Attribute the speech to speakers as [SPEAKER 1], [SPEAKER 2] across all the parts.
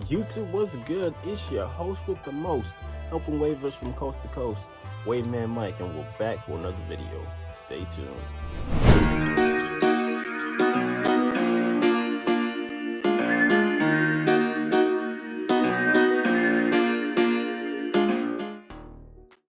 [SPEAKER 1] YouTube, what's good? It's your host with the most, helping wavers from coast to coast, Waveman Mike, and we're back for another video. Stay tuned.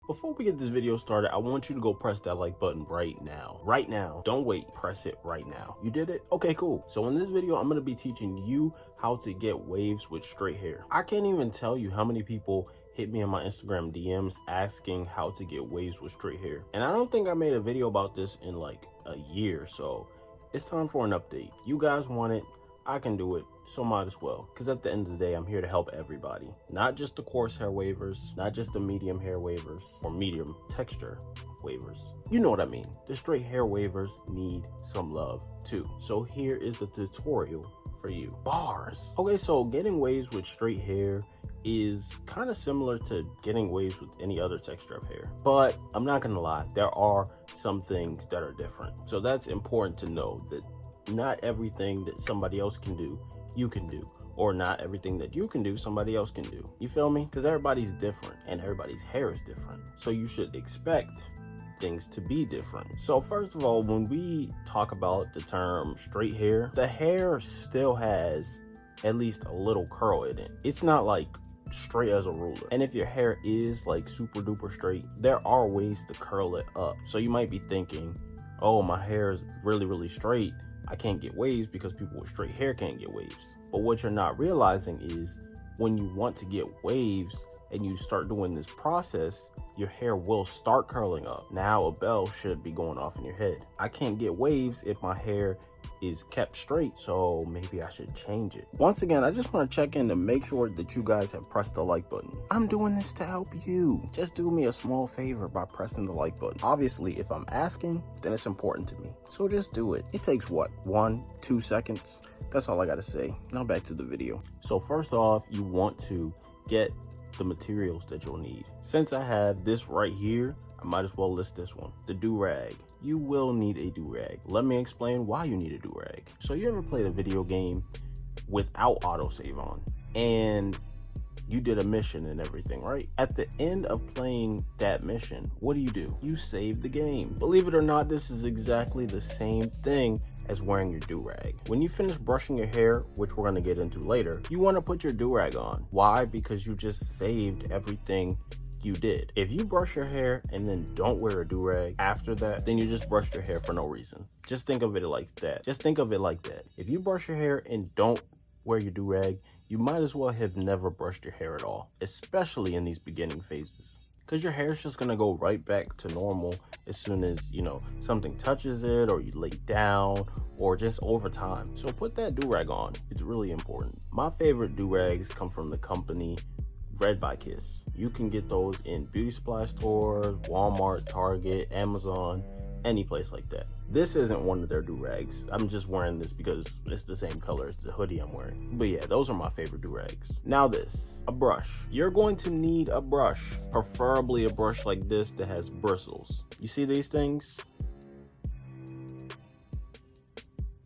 [SPEAKER 1] Before we get this video started, I want you to go press that like button right now. Right now. Don't wait. Press it right now. You did it? Okay, cool. So in this video, I'm going to be teaching you how to get waves with straight hair. I can't even tell you how many people hit me in my Instagram DMs asking how to get waves with straight hair. And I don't think I made a video about this in like a year, so it's time for an update. You guys want it. I can do it, so might as well. Because at the end of the day, I'm here to help everybody. Not just the coarse hair wavers, not just the medium hair wavers, or medium texture wavers. You know what I mean. The straight hair wavers need some love too. So here is the tutorial for you. Bars. Okay, so getting waves with straight hair is kind of similar to getting waves with any other texture of hair. But I'm not gonna lie, there are some things that are different. So that's important to know, that not everything that somebody else can do, you can do, or not everything that you can do, somebody else can do. You feel me? Because everybody's different and everybody's hair is different. So you should expect things to be different. So first of all, when we talk about the term straight hair, the hair still has at least a little curl in it. It's not like straight as a ruler. And if your hair is like super duper straight, there are ways to curl it up. So you might be thinking, oh, my hair is really straight, I can't get waves because people with straight hair can't get waves. But what you're not realizing is when you want to get waves and you start doing this process, your hair will start curling up. Now a bell should be going off in your head. I can't get waves if my hair is kept straight, so maybe I should change it. Once again, I just want to check in to make sure that you guys have pressed the like button. I'm doing this to help you. Just do me a small favor by pressing the like button. Obviously, if I'm asking, then it's important to me. So just do it. It takes what, 1-2 seconds? That's all I gotta say. Now back to the video. So first off, you want to get the materials that you'll need. Since I have this right here, I might as well list this one, the do-rag. You will need a do-rag. Let me explain why you need a do-rag. So you ever played a video game without autosave on, and you did a mission and everything, right? At the end of playing that mission, what do? You save the game. Believe it or not, this is exactly the same thing as wearing your do-rag. When you finish brushing your hair, which we're gonna get into later, you wanna put your do-rag on. Why? Because you just saved everything you did. If you brush your hair and then don't wear a do-rag after that, then you just brushed your hair for no reason. Just think of it like that. Just think of it like that. If you brush your hair and don't wear your do-rag, you might as well have never brushed your hair at all, especially in these beginning phases. Because your hair is just gonna go right back to normal as soon as, you know, something touches it, or you lay down, or just over time. So put that do-rag on. It's really important. My favorite do-rags come from the company Red by Kiss. You can get those in beauty supply stores, Walmart, Target, Amazon, any place like that. This isn't one of their do-rags. I'm just wearing this because it's the same color as the hoodie I'm wearing. But yeah, those are my favorite do-rags. Now this, a brush. You're going to need a brush, preferably a brush like this that has bristles. You see these things?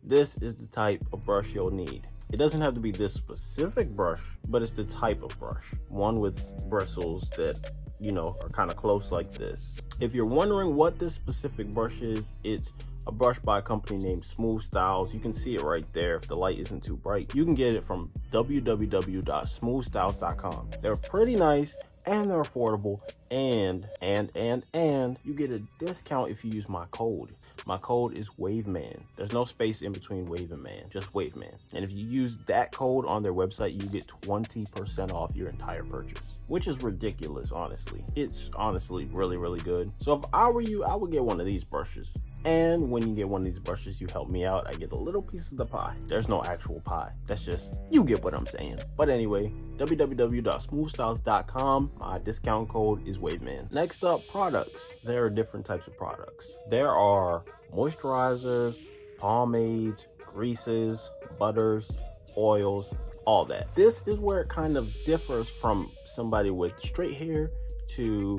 [SPEAKER 1] This is the type of brush you'll need. It doesn't have to be this specific brush, but it's the type of brush. One with bristles that, you know, are kind of close like this. If you're wondering what this specific brush is, it's a brush by a company named Smooth Styles. You can see it right there if the light isn't too bright. You can get it from www.smoothstyles.com. They're pretty nice and they're affordable, and you get a discount if you use my code. My code is Waveman. There's no space in between Wave and Man, just Waveman. And if you use that code on their website, you get 20% off your entire purchase, which is ridiculous, honestly. It's honestly really good. So if I were you, I would get one of these brushes. And when you get one of these brushes, you help me out. I get a little piece of the pie. There's no actual pie. That's just, you get what I'm saying. But anyway, www.smoothstyles.com. My discount code is Waveman. Next up, products. There are different types of products. There are moisturizers, pomades, greases, butters, oils, all that. This is where it kind of differs from somebody with straight hair to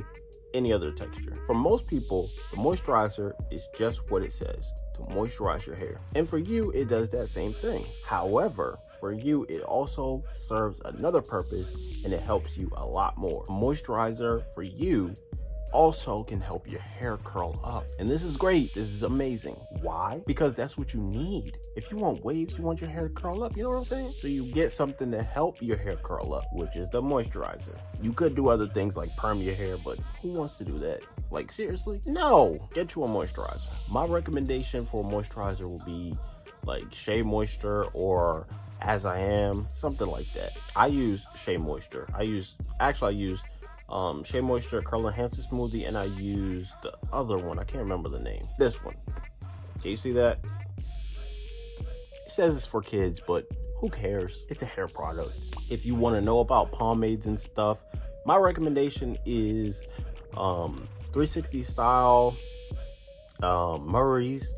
[SPEAKER 1] any other texture. For most people, the moisturizer is just what it says, to moisturize your hair. And for you, it does that same thing. However, for you, it also serves another purpose, and it helps you a lot more. A moisturizer for you also can help your hair curl up, and this is great. This is amazing. Why? Because that's what you need. If you want waves, you want your hair to curl up, you know what I'm saying? So you get something to help your hair curl up, which is the moisturizer. You could do other things like perm your hair, but who wants to do that? Like, seriously? No. Get you a moisturizer. My recommendation for a moisturizer will be like Shea Moisture or As I Am, something like that. I use Shea Moisture. I used Shea Moisture Curl Enhancer Smoothie, and I used the other one. I can't remember the name. This one. Can you see that? It says it's for kids, but who cares? It's a hair product. If you want to know about pomades and stuff, my recommendation is 360 Style, Murray's,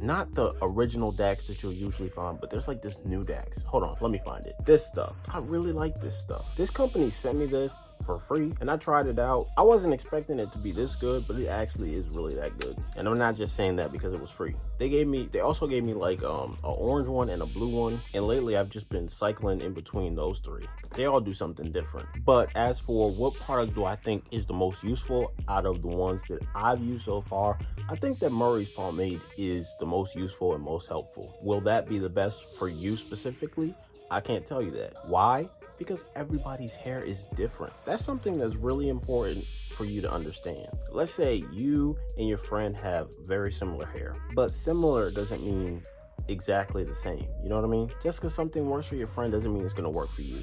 [SPEAKER 1] not the original Dax that you'll usually find, but there's like this new Dax. Hold on, let me find it. This stuff, I really like this stuff. This company sent me this for free, and I tried it out. I wasn't expecting it to be this good, but it actually is really that good. And I'm not just saying that because it was free. They also gave me like an orange one and a blue one, and lately I've just been cycling in between those three. They all do something different. But as for what product do I think is the most useful out of the ones that I've used so far, I think that Murray's pomade is the most useful and most helpful. Will that be the best for you specifically? I can't tell you that. Why? Because everybody's hair is different. That's something that's really important for you to understand. Let's say you and your friend have very similar hair, but similar doesn't mean exactly the same. You know what I mean? Just because something works for your friend doesn't mean it's gonna work for you.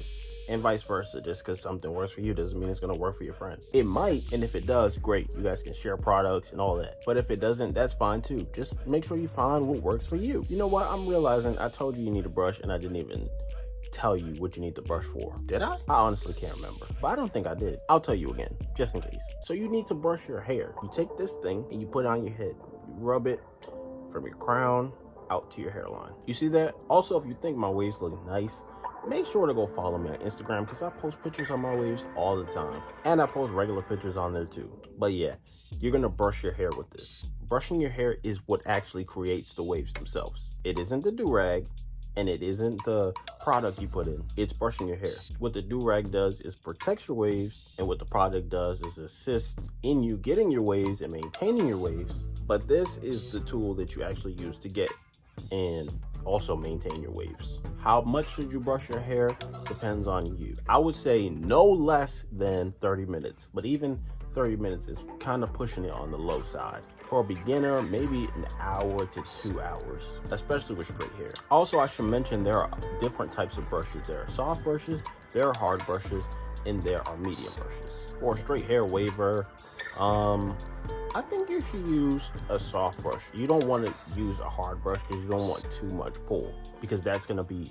[SPEAKER 1] And vice versa. Just because something works for you doesn't mean it's gonna work for your friend. It might, and if it does, great. You guys can share products and all that. But if it doesn't, that's fine too. Just make sure you find what works for you. You know what? I'm realizing I told you need a brush and I didn't even tell you what you need the brush for. Did I? I honestly can't remember, but I don't think I did. I'll tell you again, just in case. So you need to brush your hair. You take this thing and you put it on your head. You rub it from your crown out to your hairline. You see that? Also, if you think my waves look nice, make sure to go follow me on Instagram because I post pictures on my waves all the time. And I post regular pictures on there too. But yeah, you're gonna brush your hair with this. Brushing your hair is what actually creates the waves themselves. It isn't the do-rag, and it isn't the product you put in. It's brushing your hair. What the do-rag does is protects your waves, and what the product does is assist in you getting your waves and maintaining your waves. But this is the tool that you actually use to get and also maintain your waves. How much should you brush your hair depends on you. I would say no less than 30 minutes, but even 30 minutes is kind of pushing it on the low side. For a beginner, maybe an hour to 2 hours, especially with straight hair. Also, I should mention there are different types of brushes. There are soft brushes, there are hard brushes, and there are medium brushes. For a straight hair waver, I think you should use a soft brush. You don't want to use a hard brush because you don't want too much pull, because that's going to be,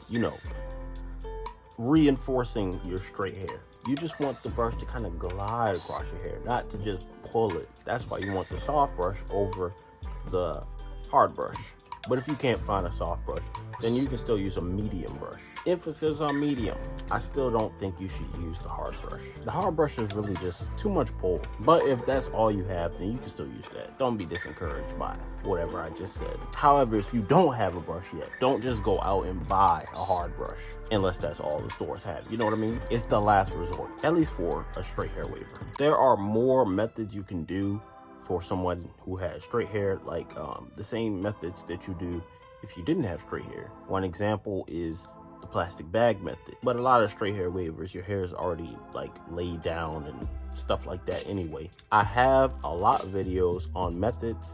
[SPEAKER 1] reinforcing your straight hair. You just want the brush to kind of glide across your hair, not to just pull it. That's why you want the soft brush over the hard brush. But if you can't find a soft brush, then you can still use a medium brush. Emphasis on medium. I still don't think you should use the hard brush. The hard brush is really just too much pull. But if that's all you have, then you can still use that. Don't be discouraged by whatever I just said. However, if you don't have a brush yet, don't just go out and buy a hard brush unless that's all the stores have. You know what I mean? It's the last resort, at least for a straight hair waver. There are more methods you can do for someone who has straight hair, like the same methods that you do if you didn't have straight hair. One example is the plastic bag method. But a lot of straight hair wavers, your hair is already like laid down and stuff like that anyway. I have a lot of videos on methods,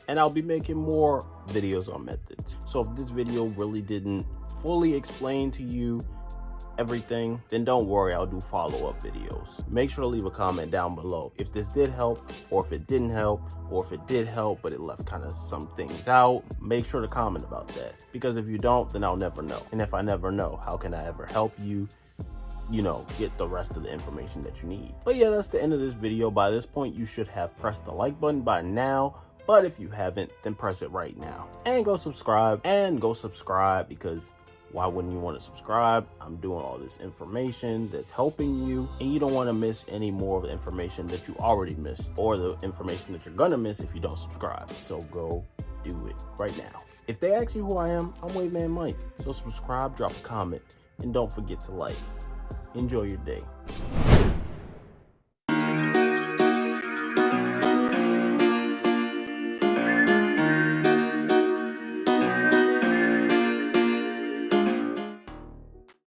[SPEAKER 1] and I'll be making more videos on methods. So if this video really didn't fully explain to you everything, then don't worry, I'll do follow-up videos. Make sure to leave a comment down below if this did help, or if it didn't help, or if it did help but it left kind of some things out. Make sure to comment about that, because if you don't, then I'll never know. And if I never know, how can I ever help you, get the rest of the information that you need? But yeah, that's the end of this video. By this point, you should have pressed the like button by now. But if you haven't, then press it right now. And go subscribe, because why wouldn't you want to subscribe? I'm doing all this information that's helping you, and you don't want to miss any more of the information that you already missed, or the information that you're gonna miss if you don't subscribe. So go do it right now. If they ask you who I am, I'm Wavy Man Mike. So subscribe, drop a comment, and don't forget to like. Enjoy your day.